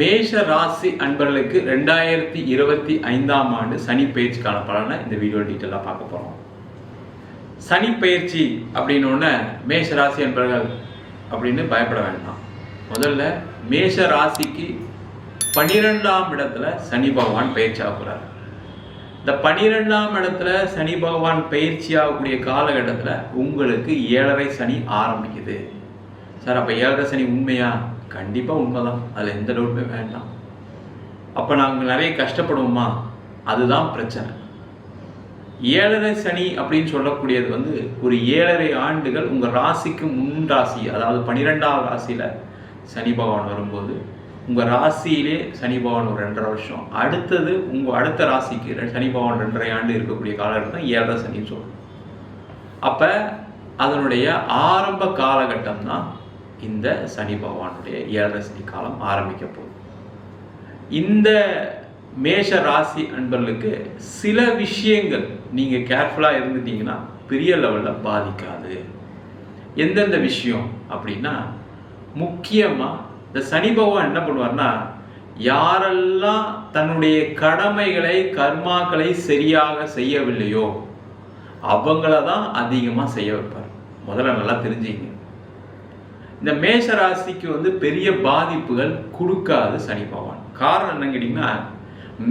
மேஷ ராசி அன்பர்களுக்கு 2025ஆம் ஆண்டு சனி பயிற்சிக்கான பலனை இந்த வீடியோ டீட்டெயிலாக பார்க்க போகிறோம். சனி பயிற்சி அப்படின்னோடனே மேஷ ராசி அன்பர்கள் அப்படின்னு பயப்பட வேண்டாம். முதல்ல மேஷ ராசிக்கு 12ஆம் இடத்துல சனி பகவான் பயிற்சி ஆகுறார். இந்த 12ஆம் இடத்துல சனி பகவான் பயிற்சி ஆகக்கூடிய காலகட்டத்தில் உங்களுக்கு 7.5 சனி ஆரம்பிக்குது. சார் அப்போ 7.5 சனி உண்மையா? கண்டிப்பாக உண்மைதான், அதில் எந்த டவுட்டுமே வேண்டாம். அப்போ நாங்கள் நிறைய கஷ்டப்படுவோமா? அதுதான் பிரச்சனை. 7.5 சனி அப்படின்னு சொல்லக்கூடியது ஒரு 7.5 ஆண்டுகள் உங்கள் ராசிக்கு முன் ராசி, அதாவது 12ஆம் ராசியில் சனி பகவான் வரும்போது உங்கள் ராசியிலே சனி பகவான் ஒரு 2.5 வருஷம், அடுத்தது உங்கள் அடுத்த ராசிக்கு சனி பகவான் 2.5 ஆண்டு இருக்கக்கூடிய காலகட்டம் தான் 7.5 சனின்னு சொல்லுவோம். அப்போ அதனுடைய ஆரம்ப காலகட்டம் தான் இந்த சனி பகவானுடைய 7.5 சனி காலம் ஆரம்பிக்க போகுது. இந்த மேஷ ராசி அன்பர்களுக்கு சில விஷயங்கள் நீங்கள் கேர்ஃபுல்லாக இருந்துட்டீங்கன்னா பெரிய லெவலில் பாதிக்காது. எந்தெந்த விஷயம் அப்படின்னா, முக்கியமாக இந்த சனி பகவான் என்ன பண்ணுவார்னா, யாரெல்லாம் தன்னுடைய கடமைகளை கர்மாக்களை சரியாக செய்யவில்லையோ அவங்கள தான் அதிகமாக செய்ய வைப்பார். முதல்ல நல்லா தெரிஞ்சுங்க. இந்த மேஷ ராசிக்கு பெரிய பாதிப்புகள் கொடுக்காது சனி பகவான். காரணம் என்னன்னு கேட்டீங்கன்னா,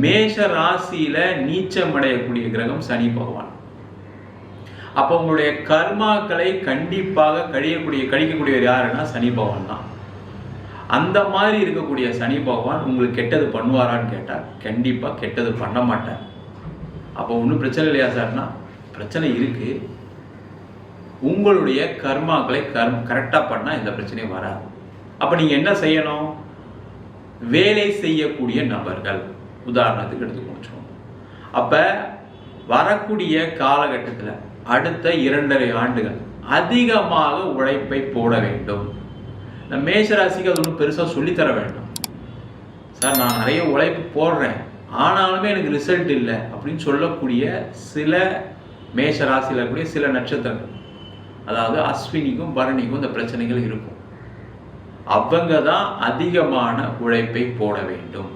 மேஷ ராசியில நீச்சமடையக்கூடிய கிரகம் சனி பகவான். அப்போ உங்களுடைய கர்மாக்களை கண்டிப்பாக கழிக்கக்கூடியவர் யாருன்னா சனி பகவான் தான். அந்த மாதிரி இருக்கக்கூடிய சனி பகவான் உங்களுக்கு கெட்டது பண்ணுவாரான்னு கேட்டால் கண்டிப்பாக கெட்டது பண்ண மாட்டார். அப்போ ஒன்றும் பிரச்சனை இல்லையா சார்னா? பிரச்சனை இருக்கு. உங்களுடைய கர்மாக்களை கரெக்டாக பண்ணால் எந்த பிரச்சனையும் வராது. அப்போ நீங்கள் என்ன செய்யணும்? வேலை செய்யக்கூடிய நபர்கள் உதாரணத்துக்கு எடுத்துக்கணும். அப்போ வரக்கூடிய காலகட்டத்தில் அடுத்த 2.5 ஆண்டுகள் அதிகமாக உழைப்பை போட வேண்டும். இந்த மேஷராசிக்கு அது ஒன்றும் பெருசாக சொல்லித்தர வேண்டாம். சார் நான் நிறைய உழைப்பு போடுறேன் ஆனாலுமே எனக்கு ரிசல்ட் இல்லை அப்படின்னு சொல்லக்கூடிய சில மேஷராசியில் இருக்கக்கூடிய சில நட்சத்திரங்கள், அதாவது அஸ்வினிக்கும் பரணிக்கும் இந்த பிரச்சனைகள் இருக்கும். அவங்க தான் அதிகமான உழைப்பை போட வேண்டும்.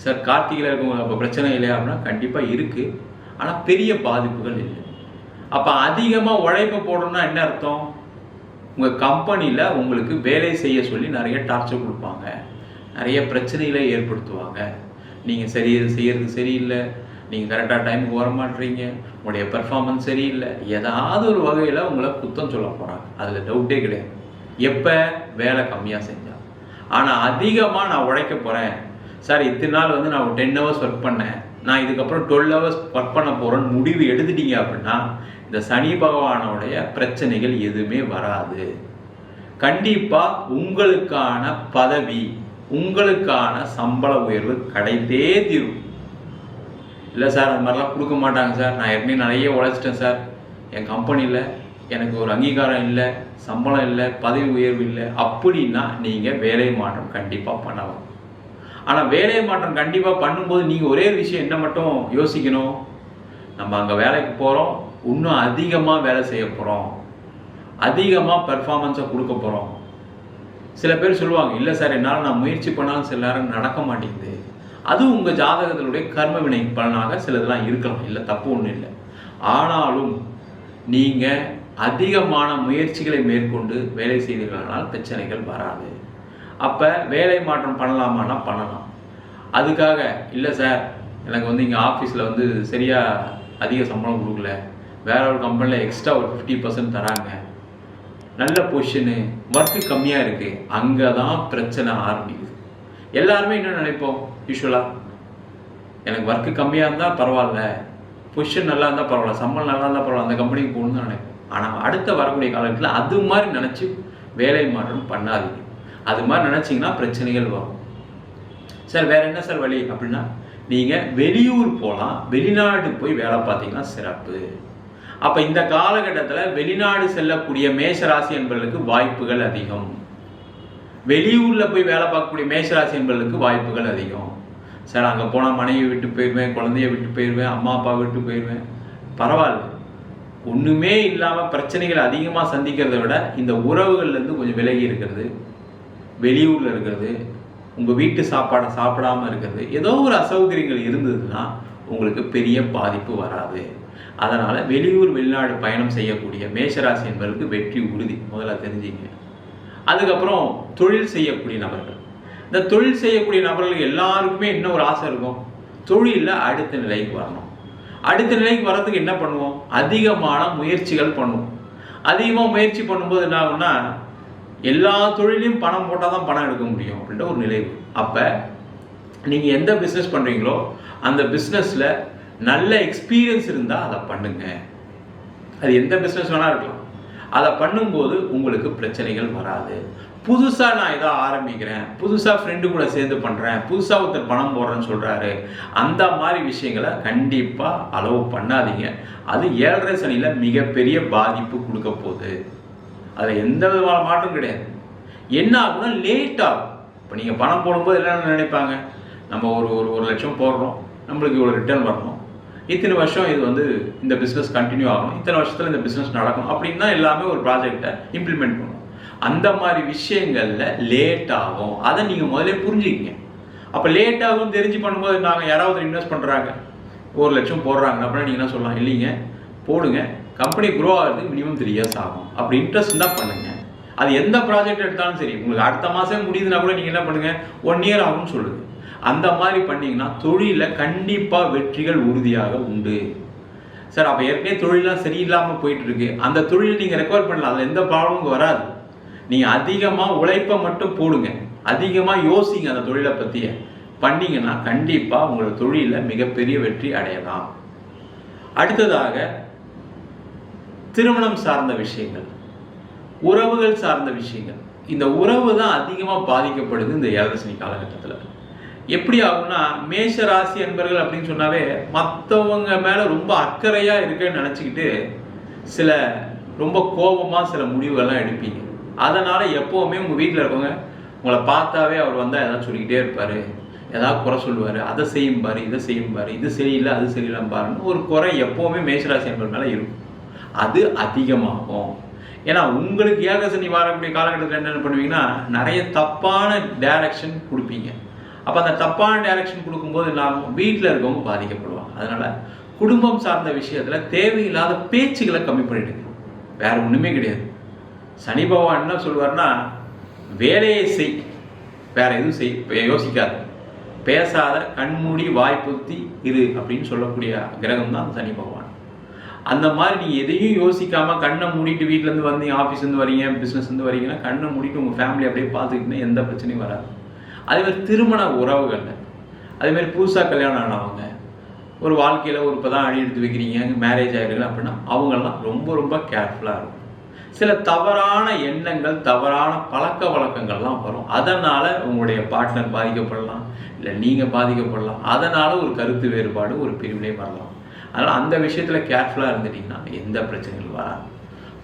சார் கார்த்திகையில் இருக்கவங்க அப்போ பிரச்சனை இல்லையா அப்படின்னா கண்டிப்பாக இருக்குது, ஆனால் பெரிய பாதிப்புகள் இல்லை. அப்போ அதிகமாக உழைப்பை போடணும்னா என்ன அர்த்தம்? உங்கள் கம்பெனியில் உங்களுக்கு வேலை செய்ய சொல்லி நிறைய டார்ச்சர் கொடுப்பாங்க, நிறைய பிரச்சனைகளை ஏற்படுத்துவாங்க. நீங்கள் செய்யறது சரியில்லை, நீங்கள் கரெக்டாக டைமுக்கு வர மாட்டீங்க, உங்களுடைய பெர்ஃபார்மன்ஸ் சரியில்லை, ஏதாவது ஒரு வகையில் உங்களை குத்தம் சொல்ல போகிறாங்க. அதில் டவுட்டே கிடையாது. எப்போ? வேலை கம்மியாக செஞ்சால். ஆனால் அதிகமாக நான் உழைக்க போகிறேன் சார், இத்தனை நாள் நான் 10 hours ஒர்க் பண்ணேன், நான் இதுக்கப்புறம் 12 hours ஒர்க் பண்ண போகிறேன்னு முடிவு எடுத்துட்டீங்க அப்படின்னா இந்த சனி பகவானுடைய பிரச்சனைகள் எதுவுமே வராது. கண்டிப்பாக உங்களுக்கான பதவி, உங்களுக்கான சம்பள உயர்வு கிடைத்தே தீரும். இல்லை சார் அந்த மாதிரிலாம் கொடுக்க மாட்டாங்க சார், நான் ஏற்கனவே நிறைய உழைச்சிட்டேன் சார், என் கம்பெனியில் எனக்கு ஒரு அங்கீகாரம் இல்லை, சம்பளம் இல்லை, பதவி உயர்வு இல்லை அப்படின்னா நீங்கள் வேலை மாற்றம் கண்டிப்பாக பண்ணலாம். ஆனால் வேலை மாற்றம் கண்டிப்பாக பண்ணும்போது நீங்கள் ஒரே விஷயம் என்ன மட்டும் யோசிக்கணும், நம்ம அங்கே வேலைக்கு போகிறோம், இன்னும் அதிகமாக வேலை செய்ய போகிறோம், அதிகமாக பெர்ஃபார்மன்ஸை கொடுக்க போகிறோம். சில பேர் சொல்லுவாங்க, இல்லை சார் என்னால் நான் முயற்சி பண்ணாலும் சில நேரம் நடக்க மாட்டேங்குது. அது உங்கள் ஜாதகத்தினுடைய கர்ம வினை பலனாக சிலதெல்லாம் இருக்கலாம், இல்லை தப்பு ஒன்றும் இல்லை. ஆனாலும் நீங்கள் அதிகமான முயற்சிகளை மேற்கொண்டு வேலை செய்தீர்களானால் பிரச்சனைகள் வராது. அப்போ வேலை மாற்றம் பண்ணலாமான்னா பண்ணலாம். அதுக்காக இல்லை சார் எனக்கு இங்கே ஆஃபீஸில் சரியாக அதிக சம்பளம் கொடுக்கல, வேற ஒரு கம்பெனியில் எக்ஸ்ட்ரா ஒரு 50% தராங்க, நல்ல பொசிஷனு, ஒர்க்கு கம்மியாக இருக்குது, அங்கே தான் பிரச்சனை ஆரம்பிக்குது. எல்லாருமே என்ன நினைப்போம்? யூஸ்வலாக எனக்கு ஒர்க்கு கம்மியாக இருந்தால் பரவாயில்ல, பொசிஷன் நல்லா இருந்தால் பரவாயில்ல, சம்பளம் நல்லா இருந்தால் பரவாயில்ல, அந்த கம்பெனிக்கு போகணும்னு தான் நினைப்போம். ஆனால் அடுத்த வரக்கூடிய காலத்தில் அது மாதிரி நினச்சி வேலை மாற்றம் பண்ணாதீங்க. அது மாதிரி நினச்சிங்கன்னா பிரச்சனைகள் வரும். சார் வேறு என்ன சார் வழி அப்படின்னா, நீங்கள் வெளியூர் போகலாம், வெளிநாடு போய் வேலை பார்த்தீங்கன்னா சிறப்பு. அப்போ இந்த காலகட்டத்தில் வெளிநாடு செல்லக்கூடிய மேஷராசி என்பவர்களுக்கு வாய்ப்புகள் அதிகம். வெளியூரில் போய் வேலை பார்க்கக்கூடிய மேஷராசி என்பவர்களுக்கு வாய்ப்புகள் அதிகம். சார் அங்கே போனால் மனைவி விட்டு போயிடுவேன், குழந்தைய விட்டு போயிடுவேன், அம்மா அப்பா விட்டு போயிடுவேன். பரவாயில்ல, ஒன்றுமே இல்லாமல் பிரச்சனைகள் அதிகமாக சந்திக்கிறத விட இந்த உறவுகள்லேருந்து கொஞ்சம் விலகி இருக்கிறது, வெளியூரில் இருக்கிறது உங்கள் வீட்டு சாப்பாடை சாப்பிடாமல் இருக்கிறது, ஏதோ ஒரு அசௌகரியங்கள் இருந்ததுன்னா உங்களுக்கு பெரிய பாதிப்பு வராது. அதனால் வெளியூர் வெளிநாடு பயணம் செய்யக்கூடிய மேஷராசி என்பவருக்கு வெற்றி உறுதி, முதல்ல தெரிஞ்சுங்க. அதுக்கப்புறம் தொழில் செய்யக்கூடிய நபர்கள், இந்த தொழில் செய்யக்கூடிய நபர்களுக்கு எல்லாருக்குமே என்ன ஒரு ஆசை இருக்கும், தொழிலில் அடுத்த நிலைக்கு வரணும். அடுத்த நிலைக்கு வர்றதுக்கு என்ன பண்ணுவோம், அதிகமான முயற்சிகள் பண்ணுவோம். அதிகமாக முயற்சி பண்ணும்போது என்ன ஆகும்னா, எல்லா தொழிலையும் பணம் போட்டால் தான் பணம் எடுக்க முடியும் அப்படின்ற ஒரு நிலை. அப்போ நீங்கள் எந்த பிஸ்னஸ் பண்ணுறீங்களோ அந்த பிஸ்னஸில் நல்ல எக்ஸ்பீரியன்ஸ் இருந்தால் அதை பண்ணுங்க. அது எந்த பிஸ்னஸ் வேணால் இருக்கலாம். அதை பண்ணும்போது உங்களுக்கு பிரச்சனைகள் வராது. புதுசாக நான் ஏதோ ஆரம்பிக்கிறேன், புதுசாக ஃப்ரெண்டு கூட சேர்ந்து பண்ணுறேன், புதுசாக ஒருத்தர் பணம் போடுறேன்னு சொல்கிறாரு, அந்த மாதிரி விஷயங்களை கண்டிப்பாக அலோவ் பண்ணாதீங்க. அது 7.5 சனியில் மிகப்பெரிய பாதிப்பு கொடுக்க போகுது. அதில் எந்த விதமான மாற்றம் கிடையாது. என்ன ஆகும்னா லேட் ஆகும். இப்போ நீங்கள் பணம் போடும்போது என்னென்ன நினைப்பாங்க, நம்ம ஒரு லட்சம் போடுறோம், நம்மளுக்கு இவ்வளோ ரிட்டர்ன் வரணும், இத்தனை வருஷம் இது இந்த பிஸ்னஸ் கண்டினியூ ஆகணும், இத்தனை வருஷத்தில் இந்த பிஸ்னஸ் நடக்கும் அப்படின்னு தான் எல்லாமே ஒரு ப்ராஜெக்டை இம்ப்ளிமெண்ட் பண்ணணும். அந்த மாதிரி விஷயங்களில் லேட் ஆகும். அதை நீங்கள் முதல்ல புரிஞ்சுக்கிங்க. அப்போ லேட் ஆகும் தெரிஞ்சு பண்ணும்போது நாங்கள் யாராவது இன்வெஸ்ட் பண்ணுறாங்க, 1 லட்சம் போடுறாங்க அப்படின்னா நீங்கள் என்ன சொல்லலாம், இல்லைங்க போடுங்க, கம்பெனி க்ரோ ஆகிறதுக்கு மினிமம் 3 இயர்ஸ் ஆகும், அப்படி இன்ட்ரெஸ்ட் தான் பண்ணுங்க. அது எந்த ப்ராஜெக்ட் எடுத்தாலும் சரி, உங்களுக்கு அடுத்த மாதம் முடியுதுன்னா கூட நீங்கள் என்ன பண்ணுங்கள், 1 இயர் ஆகும்னு சொல்லுது. அந்த மாதிரி பண்ணிங்கன்னா தொழிலில் கண்டிப்பாக வெற்றிகள் உறுதியாக உண்டு. சார் அப்போ ஏற்கனவே தொழிலாம் சரியில்லாமல் போயிட்டு இருக்கு, அந்த தொழில் நீங்கள் ரெக்கவர் பண்ணலாம், அதில் எந்த ப்ராப்ளமும் வராது. நீங்கள் அதிகமாக உழைப்பை மட்டும் போடுங்க, அதிகமாக யோசிங்க, அந்த தொழிலை பற்றிய பண்ணிங்கன்னா கண்டிப்பாக உங்களோட தொழிலில் மிகப்பெரிய வெற்றி அடையலாம். அடுத்ததாக திருமணம் சார்ந்த விஷயங்கள், உறவுகள் சார்ந்த விஷயங்கள். இந்த உறவு தான் அதிகமாக பாதிக்கப்படுது இந்த 7.5 சனி காலகட்டத்தில். எப்படி ஆகும்னா, மேஷ ராசி என்பர்கள் அப்படின்னு சொன்னாவே மற்றவங்க மேலே ரொம்ப அக்கறையாக இருக்குன்னு நினச்சிக்கிட்டு சில ரொம்ப கோபமாக சில முடிவுகள்லாம் எடுப்பீங்க. அதனால் எப்போவுமே உங்கள் வீட்டில் இருக்கவங்க உங்களை பார்த்தாவே அவர் வந்தால் ஏதாவது சொல்லிக்கிட்டே இருப்பார், ஏதாவது குறை சொல்லுவார், அதை செய்யும் பாரு, இதை செய்யும் பாரு, இது சரியில்லை அது சரியில்லை பாருன்னு ஒரு குறை எப்போவுமே மேஷராசி என்பது மேலே இருக்கும். அது அதிகமாகும். ஏன்னா உங்களுக்கு 7.5 சனி வரக்கூடிய காலகட்டத்தில் என்னென்ன பண்ணுவீங்கன்னா, நிறைய தப்பான டைரக்ஷன் கொடுப்பீங்க. அப்போ அந்த தப்பான டைரக்ஷன் கொடுக்கும்போது நான் வீட்டில் இருக்கவங்க பாதிக்கப்படுவாங்க. அதனால் குடும்பம் சார்ந்த விஷயத்தில் தேவையில்லாத பேச்சுகளை கம்மி பண்ணிடுங்க. வேற ஒன்றுமே கிடையாது. சனி பகவான் என்ன சொல்வார்னா, வேலையை செய், வேற எதுவும் செய், யோசிக்காத, பேசாத, கண்மூடி வாய்ப்புத்தி இரு அப்படின்னு சொல்லக்கூடிய கிரகம் தான் சனி பகவான். அந்த மாதிரி நீங்கள் எதையும் யோசிக்காமல் கண்ணை மூடிட்டு வீட்டிலேருந்து வந்தீங்க, ஆஃபீஸ்லேருந்து வரீங்க, பிஸ்னஸ்லேருந்து வரீங்கன்னா கண்ணை மூடிட்டு உங்கள் ஃபேமிலி அப்படியே பார்த்துக்கிட்டீங்கன்னா எந்த பிரச்சனையும் வராது. அதேமாதிரி திருமண உறவுகள், அதேமாதிரி புதுசாக கல்யாணம் ஆனவங்க, ஒரு வாழ்க்கையில் இப்போ தான் அடி எடுத்து வைக்கிறீங்க, மேரேஜ் ஆகிருக்கு அப்படின்னா அவங்கெல்லாம் ரொம்ப ரொம்ப கேர்ஃபுல்லாக இருக்கும். சில தவறான எண்ணங்கள், தவறான பழக்க வழக்கங்கள்லாம் வரும். அதனால் உங்களுடைய பார்ட்னர் பாதிக்கப்படலாம், இல்லை நீங்கள் பாதிக்கப்படலாம். அதனால் ஒரு கருத்து வேறுபாடு, ஒரு பிரிவினை வரலாம். அதனால் அந்த விஷயத்தில் கேர்ஃபுல்லாக இருந்துட்டிங்கன்னா எந்த பிரச்சனைகள் வராது.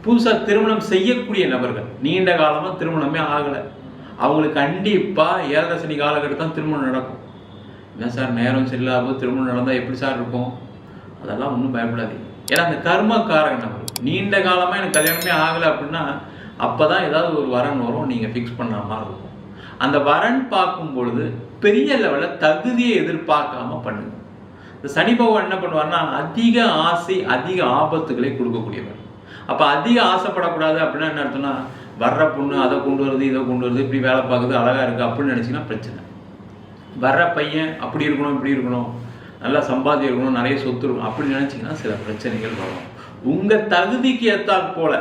புதுசாக திருமணம் செய்யக்கூடிய நபர்கள், நீண்ட காலமாக திருமணமே ஆகலை, அவங்களுக்கு கண்டிப்பாக 7.5 சனி காலகட்டம் தான் திருமணம் நடக்கும். என்ன சார் நேரம் சரியில்லாமல் திருமணம் நடந்தால் எப்படி சார் இருக்கும், அதெல்லாம் ஒன்றும் பயப்படாதீங்க. ஏன்னா அந்த கர்மக்காரங்க நபர் நீண்ட காலமாக எனக்கு கல்யாணமே ஆகலை அப்படின்னா அப்போ தான் ஏதாவது ஒரு வரன் வரும், நீங்கள் ஃபிக்ஸ் பண்ண மாதிரி இருக்கும். அந்த வரன் பார்க்கும் பொழுது பெரிய லெவலில் தகுதியை எதிர்பார்க்காம பண்ணுங்க. இந்த சனி பகவான் என்ன பண்ணுவார்னா, அதிக ஆசை அதிக ஆபத்துகளை கொடுக்கக்கூடியவர். அப்போ அதிக ஆசைப்படக்கூடாது அப்படின்னா என்ன அர்த்தம்னா, வர்ற பொண்ணு அதை கொண்டு வருது, இதை கொண்டு வருது, இப்படி வேலை பார்க்குது, அழகாக இருக்குது அப்படின்னு நினச்சிங்கன்னா பிரச்சனை. வர்ற பையன் அப்படி இருக்கணும், இப்படி இருக்கணும், நல்லா சம்பாதியம் இருக்கணும், நிறைய சொத்து இருக்கணும் அப்படின்னு நினச்சிங்கன்னா சில பிரச்சனைகள் வரும். உங்கள் தகுதிக்கு ஏற்றாற் போல,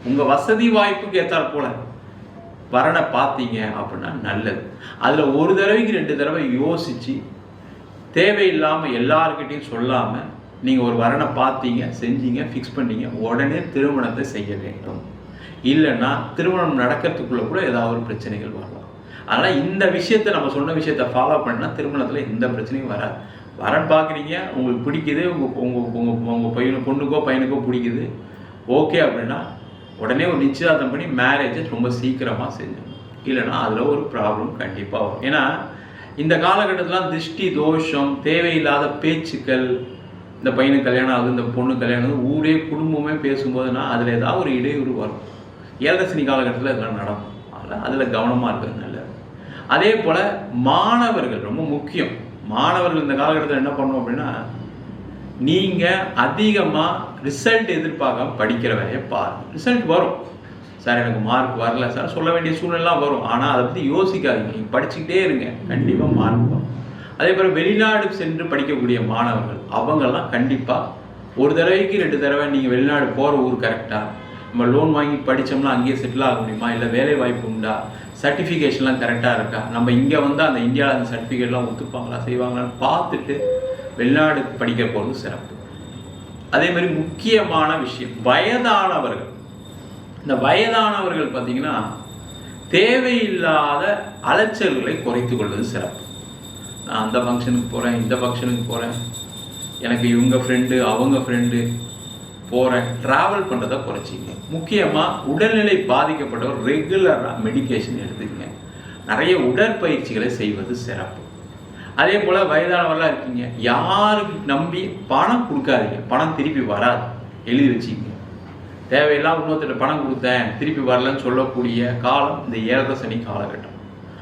உங்கள் வசதி வாய்ப்புக்கு ஏற்றாற் போல வரனை பார்த்தீங்க அப்படின்னா நல்லது. அதில் ஒரு தடவைக்கு 2 தடவை யோசித்து தேவையில்லாமல் எல்லாருக்கிட்டையும் சொல்லாமல் நீங்கள் ஒரு வரனை பார்த்தீங்க, செஞ்சீங்க, ஃபிக்ஸ் பண்ணீங்க, உடனே திருமணத்தை செய்ய வேண்டும். இல்லைன்னா திருமணம் நடக்கிறதுக்குள்ளே கூட ஏதாவது ஒரு பிரச்சனைகள் வரலாம். அதனால் இந்த விஷயத்தை நம்ம சொன்ன விஷயத்தை ஃபாலோ பண்ணால் திருமணத்தில் எந்த பிரச்சனையும் வராது. வரன் பார்க்குறீங்க, உங்களுக்கு பிடிக்குது, உங்கள் பொண்ணுக்கோ பையனுக்கோ பிடிக்குது, ஓகே அப்படின்னா உடனே ஒரு நிச்சயதார்த்தம் பண்ணி மேரேஜை ரொம்ப சீக்கிரமாக செஞ்சிடணும். இல்லைன்னா அதில் ஒரு ப்ராப்ளம் கண்டிப்பாக வரும். ஏன்னா இந்த காலகட்டத்தில் திருஷ்டி தோஷம், தேவையில்லாத பேச்சுக்கள், இந்த பையனுக்கு கல்யாணம் ஆகுது, இந்த பொண்ணு கல்யாணம் ஆகுது, ஊரே குடும்பமே பேசும்போதுனா அதில் ஏதாவது ஒரு இடையூறு வரும். 7.5 சனி காலகட்டத்தில் இதெல்லாம் நடக்கும். அதில் கவனமாக இருக்கிறது நல்லது. அதே போல் மாணவர்கள் ரொம்ப முக்கியம். மாணவர்கள் இந்த காலகட்டத்தில் என்ன பண்ணணும் அப்படின்னா, நீங்கள் அதிகமாக ரிசல்ட் எதிர்பார்க்காம படிக்கிற வேலையை பாருங்கள். ரிசல்ட் வரும் சார், எனக்கு மார்க் வரல சார் சொல்ல வேண்டிய சூழ்நிலாம் வரும். ஆனால் அதை பற்றி யோசிக்காதீங்க, நீங்கள் படிச்சுக்கிட்டே இருங்க, கண்டிப்பாக மார்க் வரும். அதே போல் வெளிநாடு சென்று படிக்கக்கூடிய மாணவர்கள் அவங்கெல்லாம் கண்டிப்பாக ஒரு தடவைக்கு 2 தடவை நீங்கள் வெளிநாடு போகிற ஊர் கரெக்டாக, நம்ம லோன் வாங்கி படித்தோம்னா அங்கேயே செட்டில் ஆக முடியுமா, இல்லை வேலை வாய்ப்பு உண்டா, சர்டிஃபிகேஷன்லாம் கரெக்டாக இருக்கா, நம்ம இங்கே வந்து அந்த இந்தியாவில் அந்த சர்டிஃபிகேட்லாம் ஒத்துப்பாங்களா செய்வாங்களான்னு பார்த்துட்டு வெளிநாடு படிக்க போகிறது சிறப்பு. அதே மாதிரி முக்கியமான விஷயம் வயதானவர்கள். இந்த வயதானவர்கள் பார்த்தீங்கன்னா தேவையில்லாத அலைச்சல்களை குறைத்து கொள்வது சிறப்பு. நான் அந்த ஃபங்க்ஷனுக்கு போகிறேன், இந்த ஃபங்க்ஷனுக்கு போகிறேன், எனக்கு இவங்க ஃப்ரெண்டு அவங்க ஃப்ரெண்டு போகிறேன், ட்ராவல் பண்ணுறதை குறைச்சிங்க. முக்கியமாக உடல்நிலை பாதிக்கப்பட்டவர் ரெகுலராக மெடிக்கேஷன் எடுத்துக்கங்க. நிறைய உடற்பயிற்சிகளை செய்வது சிறப்பு. அதே போல் வயதானவர்களாக இருக்கீங்க, யாருக்கு நம்பி பணம் கொடுக்காதீங்க, பணம் திருப்பி வராது, எழுதி வச்சுக்கங்க. தேவையில்லாம் இன்னொருத்தர் பணம் கொடுத்தேன் திருப்பி வரலன்னு சொல்லக்கூடிய காலம் இந்த 7 சனி காலகட்டம்.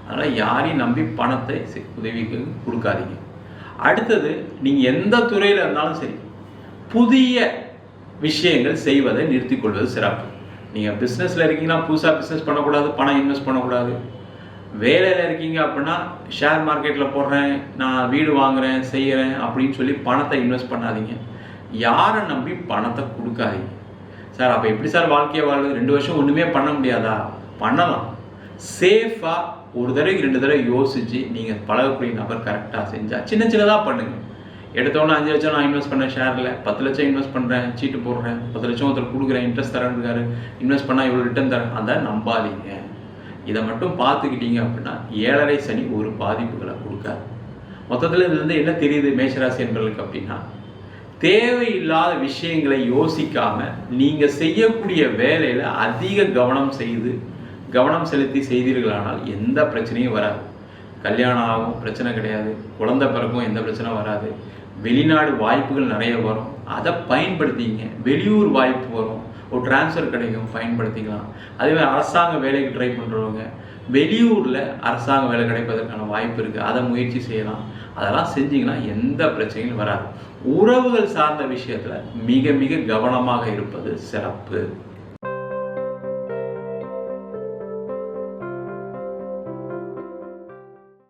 அதனால் யாரையும் நம்பி பணத்தை உதவிக்கு கொடுக்காதீங்க. அடுத்தது, நீங்கள் எந்த துறையில் இருந்தாலும் சரி புதிய விஷயங்கள் செய்வதை நிறுத்திக்கொள்வது சிறப்பு. நீங்கள் பிஸ்னஸில் இருக்கீங்கன்னா புதுசாக பிஸ்னஸ் பண்ணக்கூடாது, பணம் இன்வெஸ்ட் பண்ணக்கூடாது. வேலையில் இருக்கீங்க அப்படின்னா ஷேர் மார்க்கெட்டில் போடுறேன், நான் வீடு வாங்குகிறேன் செய்கிறேன் அப்படின்னு சொல்லி பணத்தை இன்வெஸ்ட் பண்ணாதீங்க. யாரை நம்பி பணத்தை கொடுக்காதீங்க. சார் அப்போ எப்படி சார் வாழ்க்கையை வாழ்வது, 2 வருஷம் ஒன்றுமே பண்ண முடியாதா? பண்ணலாம். சேஃபாக ஒரு தடவைக்கு 2 தடவை யோசித்து நீங்கள் பழகக்கூடிய நபர் கரெக்டாக செஞ்சால் சின்ன சின்னதாக பண்ணுங்கள். எடுத்தோன்னே 5 லட்சம் நான் இன்வெஸ்ட் பண்ணேன் ஷேரில், 10 லட்சம் இன்வெஸ்ட் பண்ணுறேன், சீட்டு போடுறேன், 10 லட்சம் ஒருத்தர் கொடுக்குறேன், இன்ட்ரெஸ்ட் தரேன்னுக்காரு, இன்வெஸ்ட் பண்ணால் இவ்வளோ ரிட்டர்ன் தரேன், அதை நம்பாதீங்க. இதை மட்டும் பார்த்துக்கிட்டீங்க அப்படின்னா 7 சனி ஒரு பாதிப்புகளை கொடுக்காது. மொத்தத்தில் இதுலேருந்து என்ன தெரியுது மேஷராசி என்பவர்களுக்கு அப்படின்னா, தேவையில்லாத விஷயங்களை யோசிக்காமல் நீங்கள் செய்யக்கூடிய வேலையில் அதிக கவனம் செலுத்தி செய்தீர்களானால் எந்த பிரச்சனையும் வராது. கல்யாணம் ஆகும், பிரச்சனை கிடையாது. குழந்தை பிறக்கும், எந்த பிரச்சனை வராது. வெளிநாடு வாய்ப்புகள் நிறைய வரும், அதை பயன்படுத்திங்க. வெளியூர் வாய்ப்பு வரும், ஒரு டிரான்ஸ்ஃபர் கிடைக்கும், பயன்படுத்திக்கலாம். அதேமாதிரி அரசாங்க வேலைக்கு ட்ரை பண்ணுறவங்க வெளியூரில் அரசாங்க வேலை கிடைப்பதற்கான வாய்ப்பு இருக்குது, அதை முயற்சி செய்யலாம். அதெல்லாம் செஞ்சிங்கன்னா எந்த பிரச்சனையும் வராது. உறவுகள் சார்ந்த விஷயத்தில் மிக மிக கவனமாக இருப்பது சிறப்பு.